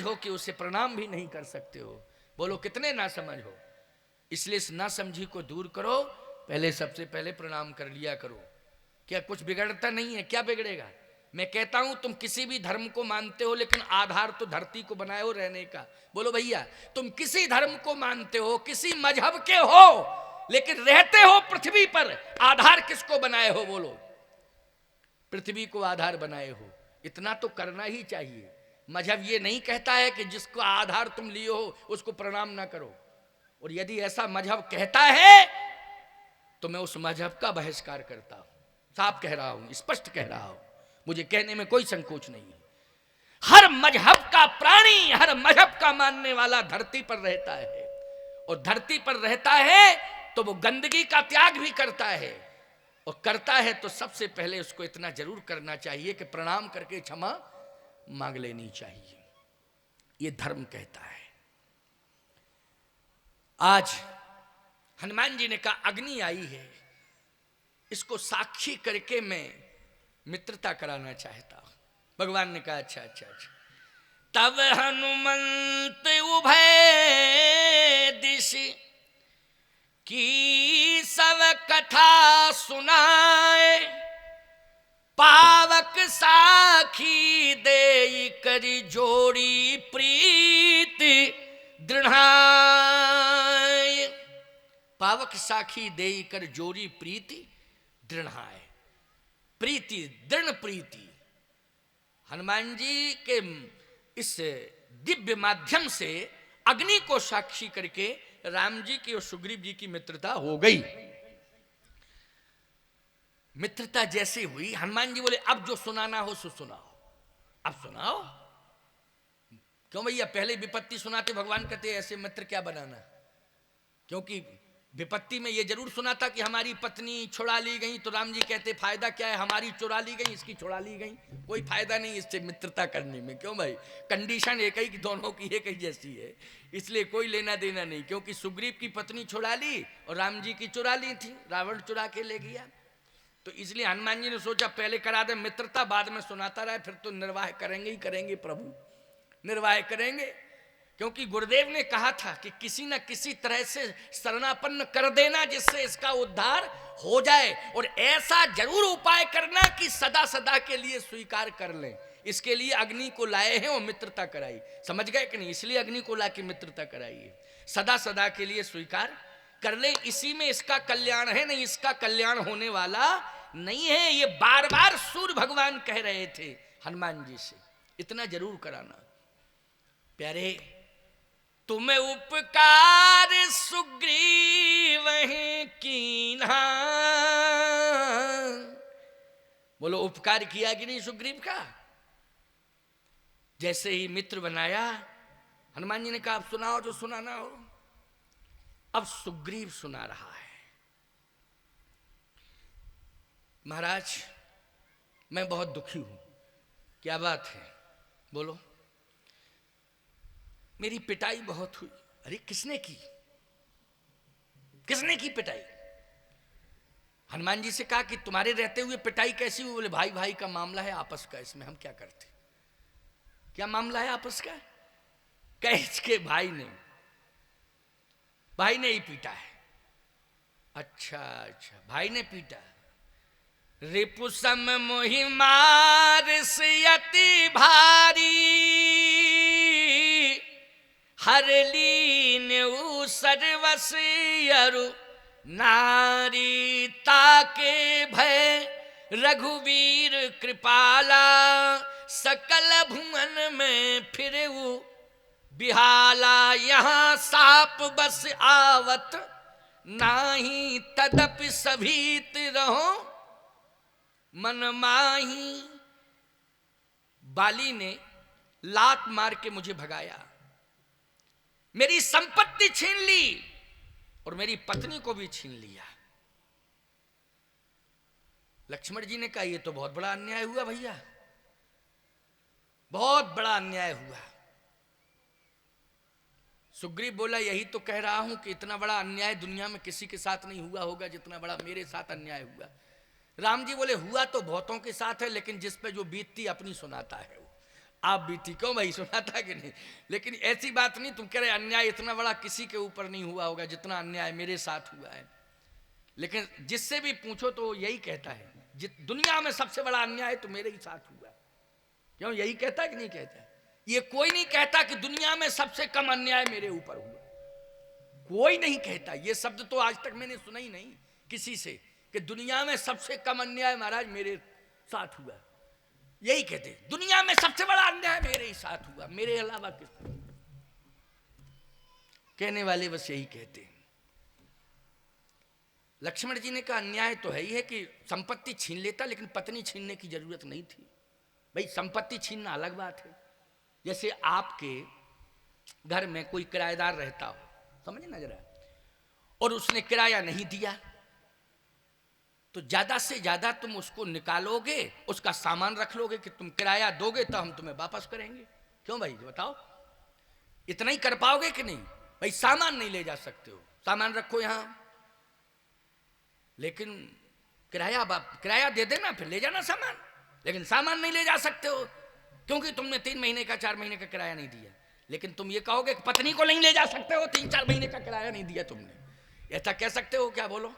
हो कि उसे प्रणाम भी नहीं कर सकते हो। बोलो कितने ना समझ हो। इसलिए इस ना समझी को दूर करो, पहले सबसे पहले प्रणाम कर लिया करो। क्या कुछ बिगड़ता नहीं है? क्या बिगड़ेगा? मैं कहता हूं तुम किसी भी धर्म को मानते हो, लेकिन आधार तो धरती को बनाए हो रहने का। बोलो भैया, तुम किसी धर्म को मानते हो, किसी मजहब के हो, लेकिन रहते हो पृथ्वी पर, आधार किसको बनाए हो? बोलो, पृथ्वी को आधार बनाए हो। इतना तो करना ही चाहिए। मजहब ये नहीं कहता है कि जिसको आधार तुम लिए हो उसको प्रणाम ना करो, और यदि ऐसा मजहब कहता है तो मैं उस मजहब का बहिष्कार करता हूं। साफ कह रहा हूं, स्पष्ट कह रहा हूं, मुझे कहने में कोई संकोच नहीं है। हर मजहब का प्राणी, हर मजहब का मानने वाला धरती पर रहता है, और धरती पर रहता है तो वो गंदगी का त्याग भी करता है, और करता है तो सबसे पहले उसको इतना जरूर करना चाहिए कि प्रणाम करके क्षमा मांग लेनी चाहिए। ये धर्म कहता है। आज हनुमान जी ने कहा अग्नि आई है, इसको साक्षी करके मैं मित्रता कराना चाहता हूं। भगवान ने कहा अच्छा अच्छा अच्छा। तब हनुमंत उभय दिश की सब कथा सुनाए, पावक साखी दे कर जोड़ी प्रीति दृढ़ाए। पावक साखी दे कर जोड़ी प्रीति दृढ़ाए। प्रीति, दृढ़ प्रीति। हनुमान जी के इस दिव्य माध्यम से अग्नि को साक्षी करके राम जी की और सुग्रीव जी की मित्रता हो गई। मित्रता जैसे हुई, हनुमान जी बोले अब जो सुनाना हो सो सुनाओ, अब सुनाओ। क्यों भैया, पहले विपत्ति सुनाते भगवान कहते ऐसे मित्र क्या बनाना। क्योंकि विपत्ति में ये जरूर सुना था कि हमारी पत्नी छुड़ा ली गई, तो राम जी कहते फायदा क्या है, हमारी चुरा ली गई, इसकी छुड़ा ली गई, कोई फायदा नहीं इससे मित्रता करने में। क्यों भाई, कंडीशन एक ही कि दोनों की एक ही जैसी है, इसलिए कोई लेना देना नहीं। क्योंकि सुग्रीव की पत्नी छुड़ा ली और राम जी की चुरा ली थी, रावण चुरा के ले गया। तो इसलिए हनुमान जी ने सोचा पहले करा दे मित्रता, बाद में सुनाता रहे, फिर तो निर्वाह करेंगे ही करेंगे, प्रभु निर्वाह करेंगे। क्योंकि गुरुदेव ने कहा था कि किसी न किसी तरह से शरणापन्न कर देना जिससे इसका उद्धार हो जाए, और ऐसा जरूर उपाय करना कि सदा सदा के लिए स्वीकार कर लें। इसके लिए अग्नि को लाए हैं और मित्रता कराई। समझ गए कि नहीं? इसलिए अग्नि को ला के मित्रता कराई है, सदा सदा के लिए स्वीकार कर ले। इसी में इसका कल्याण है, नहीं इसका कल्याण होने वाला नहीं है। ये बार बार सूर्य भगवान कह रहे थे हनुमान जी से, इतना जरूर कराना। प्यारे, तुम्हें उपकार सुग्रीव कीन्हा। बोलो उपकार किया कि नहीं सुग्रीव का? जैसे ही मित्र बनाया, हनुमान जी ने कहा अब सुनाओ जो सुनाना हो। अब सुग्रीव सुना रहा है। महाराज, मैं बहुत दुखी हूं। क्या बात है? बोलो। मेरी पिटाई बहुत हुई। अरे किसने की? किसने की पिटाई? हनुमान जी से कहा कि तुम्हारे रहते हुए पिटाई कैसी हुई? बोले भाई भाई का मामला है आपस का, इसमें हम क्या करते। क्या मामला है आपस का? कैच के भाई ने ही पीटा है। अच्छा अच्छा, भाई ने पीटा। रिपुसम मोहि मार सियति भारी, हर लीन सर्वस अरु नारी, ताके भय रघुवीर कृपाला, सकल भुवन में फिरऊ बिहाला, यहाँ साप बस आवत नाही, तदपि सभीत रहो मन माही। बाली ने लात मार के मुझे भगाया, मेरी संपत्ति छीन ली और मेरी पत्नी को भी छीन लिया। लक्ष्मण जी ने कहा यह तो बहुत बड़ा अन्याय हुआ भैया, बहुत बड़ा अन्याय हुआ। सुग्रीव बोला यही तो कह रहा हूं कि इतना बड़ा अन्याय दुनिया में किसी के साथ नहीं हुआ होगा जितना बड़ा मेरे साथ अन्याय हुआ। राम जी बोले हुआ तो बहुतों के साथ है, लेकिन जिस पे जो बीतती अपनी सुनाता है वो। आप भी थी, क्यों भाई, सुना था कि नहीं? लेकिन ऐसी बात नहीं, तुम कह रहे अन्याय इतना बड़ा किसी के ऊपर नहीं हुआ होगा जितना अन्याय मेरे साथ हुआ है। लेकिन जिससे भी पूछो तो यही कहता है दुनिया में सबसे बड़ा अन्याय तो मेरे ही साथ हुआ। क्यों, यही कहता है कि नहीं कहता? ये कोई नहीं कहता कि दुनिया में सबसे कम अन्याय मेरे ऊपर हुआ, कोई नहीं कहता। ये शब्द तो आज तक मैंने सुना ही नहीं किसी से कि दुनिया में सबसे कम अन्याय महाराज मेरे साथ हुआ। यही कहते दुनिया में सबसे बड़ा अन्याय मेरे ही साथ हुआ, मेरे अलावा किस। कहने वाले बस यही कहते। लक्ष्मण जी ने कहा अन्याय तो है ही है कि संपत्ति छीन लेता, लेकिन पत्नी छीनने की जरूरत नहीं थी। भाई संपत्ति छीनना अलग बात है। जैसे आपके घर में कोई किराएदार रहता हो, समझे ना जरा, और उसने किराया नहीं दिया, तो ज्यादा से ज्यादा तुम उसको निकालोगे, उसका सामान रख लोगे कि तुम किराया दोगे तो हम तुम्हें वापस करेंगे। क्यों भाई बताओ, इतना ही कर पाओगे कि नहीं? भाई सामान नहीं ले जा सकते हो, सामान रखो यहां, लेकिन किराया दे देना, फिर ले जाना सामान। लेकिन सामान नहीं ले जा सकते हो क्योंकि तुमने 3 महीने का 4 महीने का किराया नहीं दिया। लेकिन तुम ये कहोगे कि पत्नी को नहीं ले जा सकते हो, 3-4 महीने का किराया नहीं दिया तुमने, ऐसा कह सकते हो क्या? बोलो,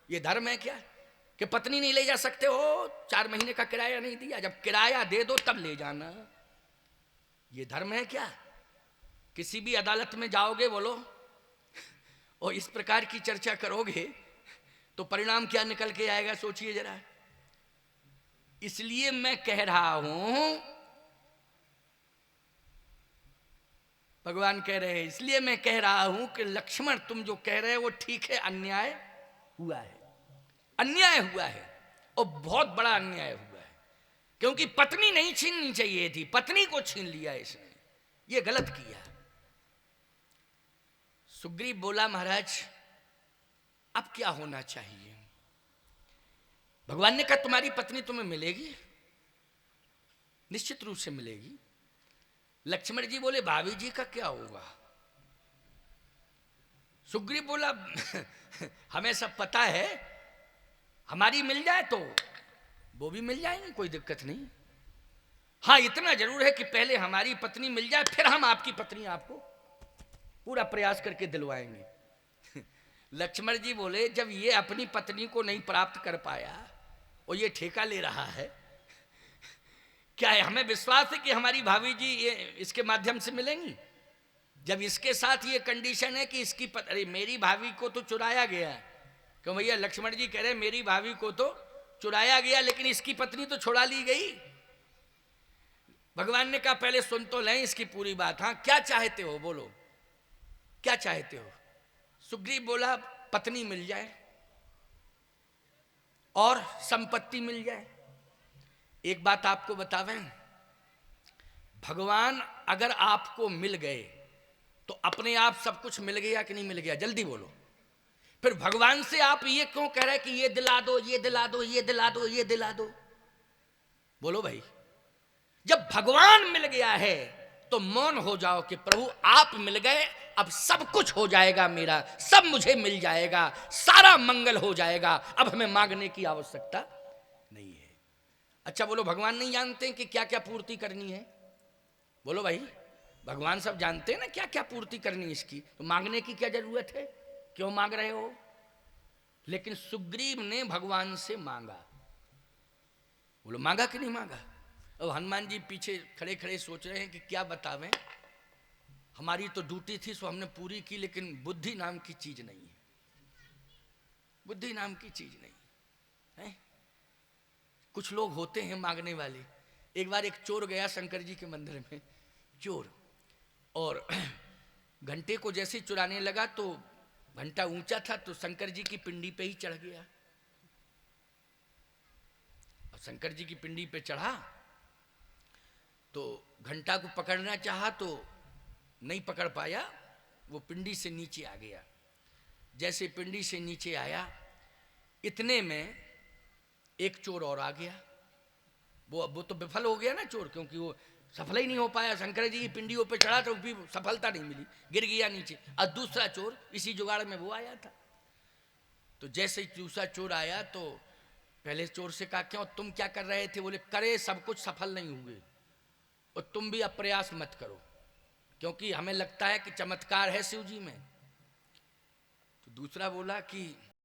ये धर्म है क्या कि पत्नी नहीं ले जा सकते हो, 4 महीने का किराया नहीं दिया? जब किराया दे दो तब ले जाना, ये धर्म है क्या? किसी भी अदालत में जाओगे बोलो और इस प्रकार की चर्चा करोगे तो परिणाम क्या निकल के आएगा, सोचिए जरा। इसलिए मैं कह रहा हूं, भगवान कह रहे हैं, इसलिए मैं कह रहा हूं कि लक्ष्मण तुम जो कह रहे हो वो ठीक है, अन्याय हुआ है, अन्याय हुआ है और बहुत बड़ा अन्याय हुआ है। क्योंकि पत्नी नहीं छीननी चाहिए थी, पत्नी को छीन लिया इसने, ये गलत किया। सुग्रीव बोला महाराज अब क्या होना चाहिए? भगवान ने कहा तुम्हारी पत्नी तुम्हें मिलेगी, निश्चित रूप से मिलेगी। लक्ष्मण जी बोले भाभी जी का क्या होगा? सुग्रीव बोला हमें सब पता है, हमारी मिल जाए तो वो भी मिल जाएंगे, कोई दिक्कत नहीं। हाँ इतना जरूर है कि पहले हमारी पत्नी मिल जाए, फिर हम आपकी पत्नी आपको पूरा प्रयास करके दिलवाएंगे। लक्ष्मण जी बोले जब ये अपनी पत्नी को नहीं प्राप्त कर पाया और ये ठेका ले रहा है, क्या है हमें विश्वास है कि हमारी भाभी जी ये इसके माध्यम से मिलेंगी? जब इसके साथ ये कंडीशन है कि इसकी अरे मेरी भाभी को तो चुराया गया, क्यों भैया? लक्ष्मण जी कह रहे मेरी भाभी को तो चुराया गया, लेकिन इसकी पत्नी तो छुड़ा ली गई। भगवान ने कहा पहले सुन तो लें इसकी पूरी बात। हाँ क्या चाहते हो, बोलो क्या चाहते हो? सुग्रीव बोला पत्नी मिल जाए और संपत्ति मिल जाए। एक बात आपको बतावें, भगवान अगर आपको मिल गए तो अपने आप सब कुछ मिल गया कि नहीं मिल गया? जल्दी बोलो। फिर भगवान से आप ये क्यों कह रहे कि ये दिला दो, ये दिला दो, ये दिला दो, ये दिला दो? बोलो भाई, जब भगवान मिल गया है तो मौन हो जाओ कि प्रभु आप मिल गए, अब सब कुछ हो जाएगा, मेरा सब मुझे मिल जाएगा, सारा मंगल हो जाएगा, अब हमें मांगने की आवश्यकता नहीं है। अच्छा बोलो, भगवान नहीं जानते कि क्या क्या पूर्ति करनी है? बोलो भाई, भगवान सब जानते हैं ना क्या क्या पूर्ति करनी है इसकी, तो मांगने की क्या जरूरत है? क्यों मांग रहे हो? लेकिन सुग्रीव ने भगवान से मांगा। बोलो मांगा कि नहीं मांगा? अब हनुमान जी पीछे खड़े खड़े सोच रहे हैं कि क्या बतावें, हमारी तो ड्यूटी थी सो हमने पूरी की, लेकिन बुद्धि नाम की चीज नहीं है, बुद्धि नाम की चीज नहीं है। कुछ लोग होते हैं मांगने वाले। एक बार एक चोर गया शंकर जी के मंदिर में, चोर, और घंटे को जैसे ही चुराने लगा तो घंटा ऊंचा था तो शंकर जी की पिंडी पे ही चढ़ गया। और शंकर जी की पिंडी पे चढ़ा तो घंटा को पकड़ना चाहा तो नहीं पकड़ पाया, वो पिंडी से नीचे आ गया। जैसे पिंडी से नीचे आया इतने में एक चोर और आ गया। वो तो विफल हो गया ना चोर, क्योंकि वो सफल ही नहीं हो पाया। शंकर जी की पिंडियों पे चढ़ा तो भी सफलता नहीं मिली, गिर गया नीचे। और दूसरा चोर इसी जुगाड़ में वो आया था। तो जैसे ही दूसरा चोर आया तो पहले चोर से कहा क्यों तुम क्या कर रहे थे? बोले करे सब कुछ सफल नहीं हुए। और तुम भी अब प्रयास मत करो, क्योंकि हमें लगता है कि चमत्कार है शिव जी में। तो दूसरा बोला कि